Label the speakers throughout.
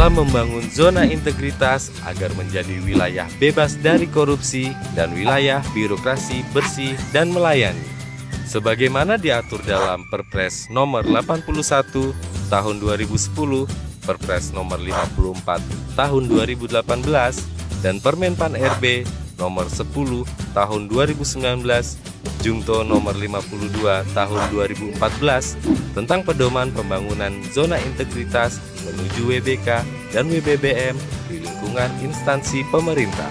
Speaker 1: dalam membangun zona integritas agar menjadi wilayah bebas dari korupsi dan wilayah birokrasi bersih dan melayani. Sebagaimana diatur dalam Perpres nomor 81 tahun 2010, Perpres nomor 54 tahun 2018, dan Permenpan RB nomor 10 tahun 2019, Jungto nomor 52 tahun 2014 tentang pedoman pembangunan zona integritas menuju WBK dan WBBM di lingkungan instansi pemerintah.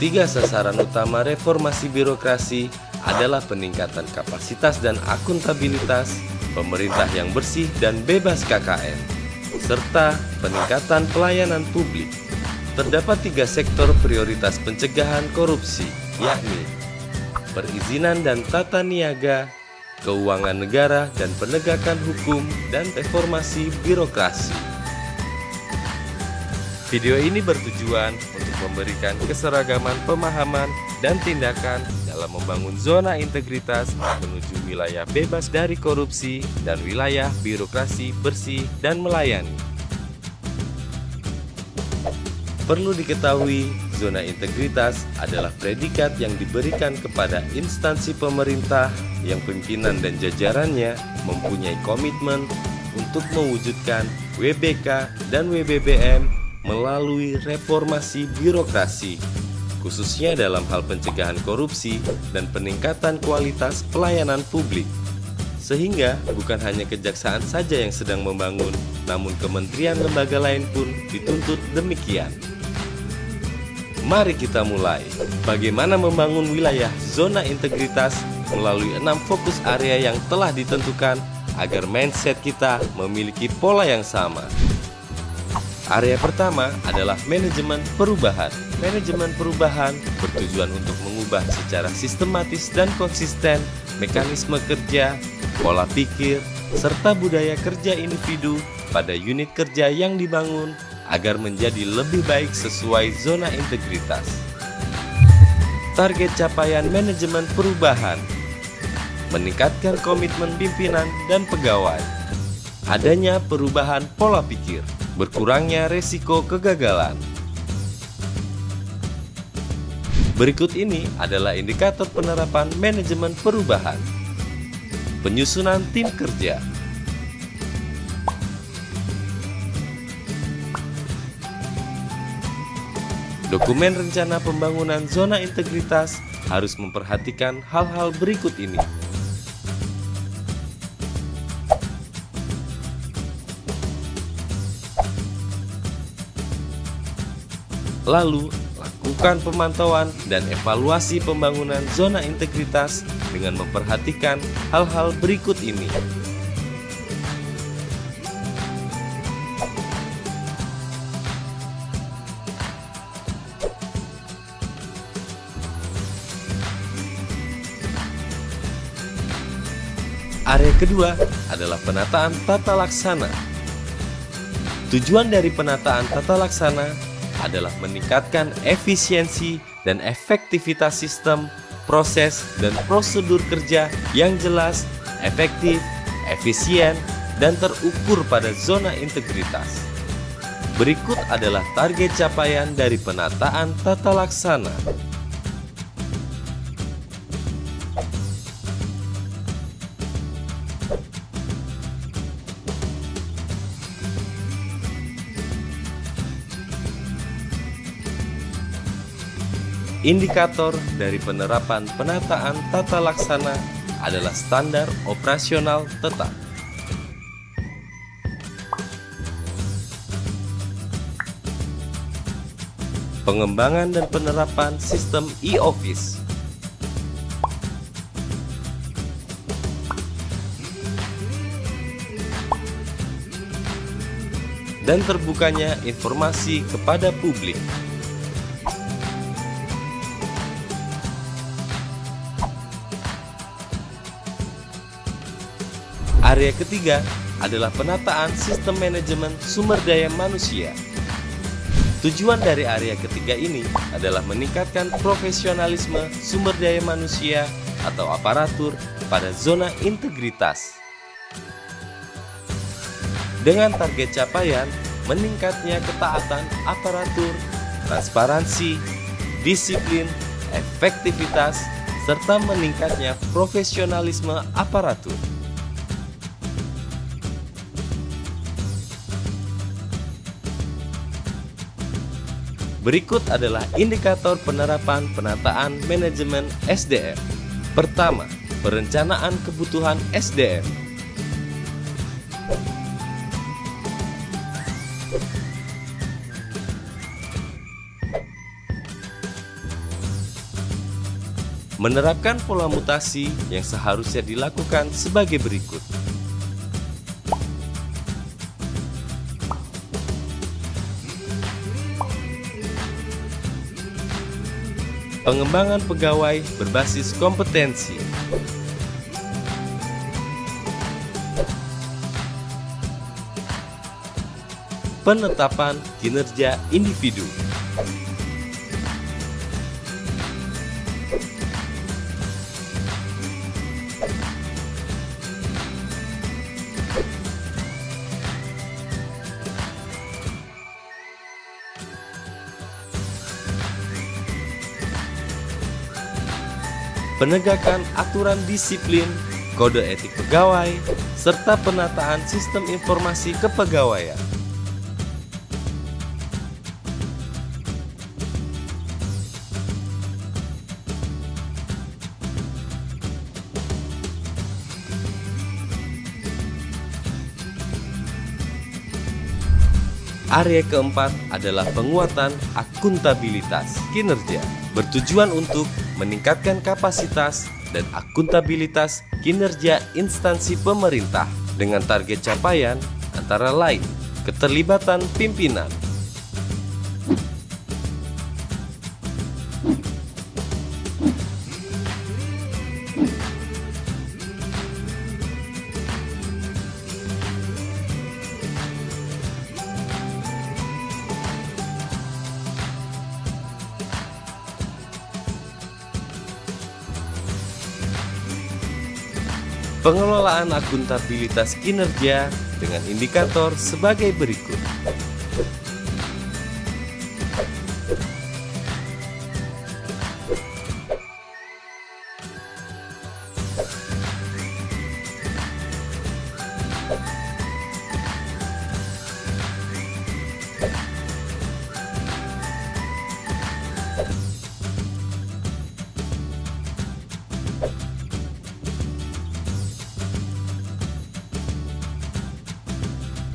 Speaker 1: 3 sasaran utama reformasi birokrasi adalah peningkatan kapasitas dan akuntabilitas, pemerintah yang bersih dan bebas KKN, serta peningkatan pelayanan publik. Terdapat 3 sektor prioritas pencegahan korupsi, yakni perizinan dan tata niaga, keuangan negara dan penegakan hukum, dan reformasi birokrasi. Video ini bertujuan untuk memberikan keseragaman pemahaman dan tindakan dalam membangun zona integritas menuju wilayah bebas dari korupsi dan wilayah birokrasi bersih dan melayani. Perlu diketahui, zona integritas adalah predikat yang diberikan kepada instansi pemerintah yang pimpinan dan jajarannya mempunyai komitmen untuk mewujudkan WBK dan WBBM melalui reformasi birokrasi, khususnya dalam hal pencegahan korupsi dan peningkatan kualitas pelayanan publik. Sehingga bukan hanya kejaksaan saja yang sedang membangun, namun kementerian lembaga lain pun dituntut demikian. Mari kita mulai. Bagaimana membangun wilayah zona integritas melalui 6 fokus area yang telah ditentukan agar mindset kita memiliki pola yang sama. Area pertama adalah manajemen perubahan. Manajemen perubahan bertujuan untuk mengubah secara sistematis dan konsisten mekanisme kerja, pola pikir, serta budaya kerja individu pada unit kerja yang dibangun agar menjadi lebih baik sesuai zona integritas. Target capaian manajemen perubahan: meningkatkan komitmen pimpinan dan pegawai, adanya perubahan pola pikir, berkurangnya resiko kegagalan. Berikut ini adalah indikator penerapan manajemen perubahan. Penyusunan tim kerja. Dokumen rencana pembangunan zona integritas harus memperhatikan hal-hal berikut ini. Lalu, lakukan pemantauan dan evaluasi pembangunan zona integritas dengan memperhatikan hal-hal berikut ini. Area kedua adalah penataan tata laksana. Tujuan dari penataan tata laksana adalah meningkatkan efisiensi dan efektivitas sistem, proses, dan prosedur kerja yang jelas, efektif, efisien, dan terukur pada zona integritas. Berikut adalah target capaian dari penataan tata laksana. Indikator dari penerapan penataan tata laksana adalah standar operasional tetap. Pengembangan dan penerapan sistem e-office. Dan terbukanya informasi kepada publik. Area ketiga adalah penataan sistem manajemen sumber daya manusia. Tujuan dari area ketiga ini adalah meningkatkan profesionalisme sumber daya manusia atau aparatur pada zona integritas. Dengan target capaian meningkatnya ketaatan aparatur, transparansi, disiplin, efektivitas, serta meningkatnya profesionalisme aparatur. Berikut adalah indikator penerapan penataan manajemen SDM. Pertama, perencanaan kebutuhan SDM. Menerapkan pola mutasi yang seharusnya dilakukan sebagai berikut. Pengembangan pegawai berbasis kompetensi. Penetapan kinerja individu. Penegakan aturan disiplin, kode etik pegawai, serta penataan sistem informasi kepegawaian. Area keempat adalah penguatan akuntabilitas kinerja, bertujuan untuk meningkatkan kapasitas dan akuntabilitas kinerja instansi pemerintah dengan target capaian antara lain keterlibatan pimpinan, pengelolaan akuntabilitas kinerja dengan indikator sebagai berikut.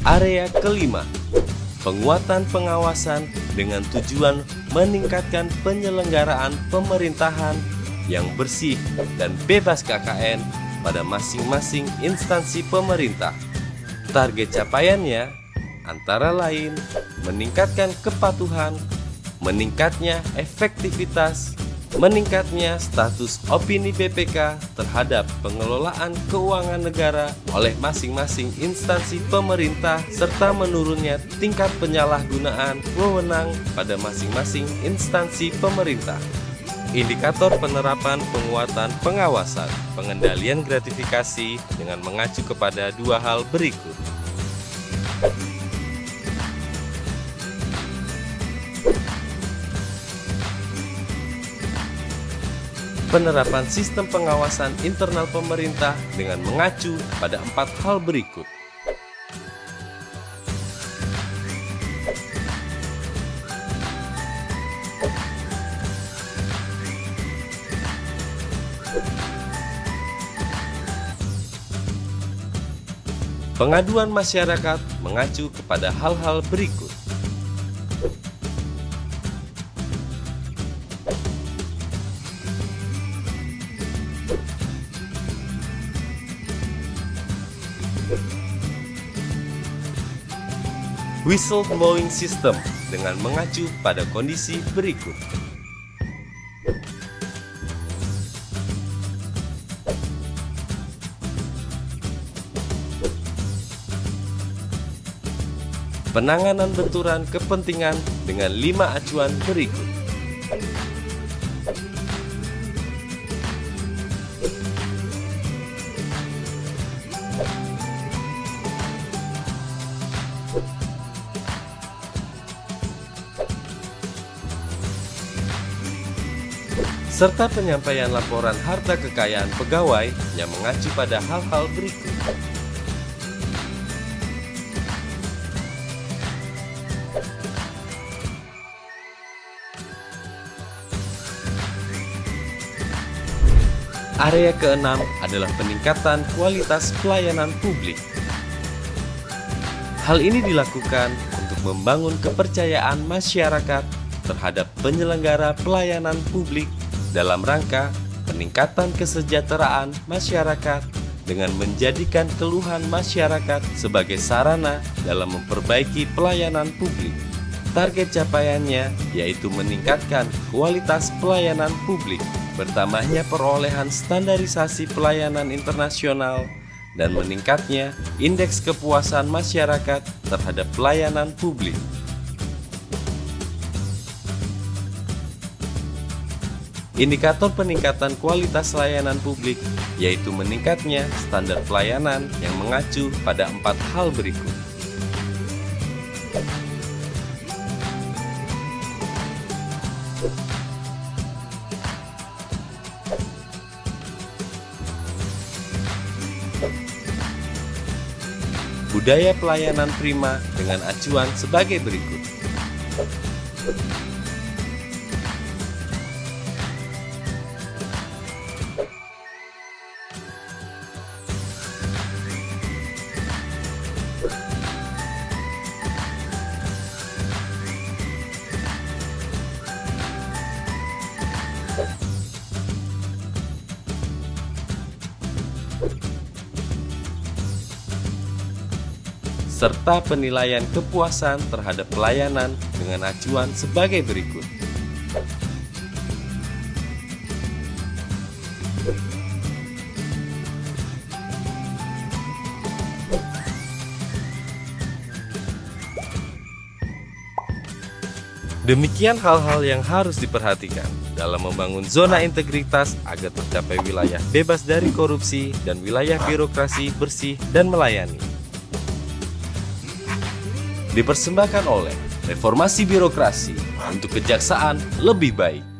Speaker 1: Area kelima, penguatan pengawasan dengan tujuan meningkatkan penyelenggaraan pemerintahan yang bersih dan bebas KKN pada masing-masing instansi pemerintah. Target capaiannya antara lain meningkatkan kepatuhan, meningkatnya efektivitas, meningkatnya status opini BPK terhadap pengelolaan keuangan negara oleh masing-masing instansi pemerintah, serta menurunnya tingkat penyalahgunaan wewenang pada masing-masing instansi pemerintah. Indikator penerapan penguatan pengawasan, pengendalian gratifikasi dengan mengacu kepada dua hal berikut. Penerapan sistem pengawasan internal pemerintah dengan mengacu pada 4 hal berikut. Pengaduan masyarakat mengacu kepada hal-hal berikut. Whistleblowing system dengan mengacu pada kondisi berikut. Penanganan benturan kepentingan dengan 5 acuan berikut. serta penyampaian laporan harta kekayaan pegawai yang mengacu pada hal-hal berikut. Area keenam adalah peningkatan kualitas pelayanan publik. Hal ini dilakukan untuk membangun kepercayaan masyarakat terhadap penyelenggara pelayanan publik dalam rangka peningkatan kesejahteraan masyarakat dengan menjadikan keluhan masyarakat sebagai sarana dalam memperbaiki pelayanan publik. Target capaiannya yaitu meningkatkan kualitas pelayanan publik, bertambahnya perolehan standarisasi pelayanan internasional, dan meningkatnya indeks kepuasan masyarakat terhadap pelayanan publik. Indikator peningkatan kualitas layanan publik yaitu meningkatnya standar pelayanan yang mengacu pada 4 hal berikut. Budaya pelayanan prima dengan acuan sebagai berikut. Serta penilaian kepuasan terhadap pelayanan dengan acuan sebagai berikut. Demikian hal-hal yang harus diperhatikan dalam membangun zona integritas agar tercapai wilayah bebas dari korupsi dan wilayah birokrasi bersih dan melayani. Dipersembahkan oleh Reformasi Birokrasi untuk kejaksaan lebih baik.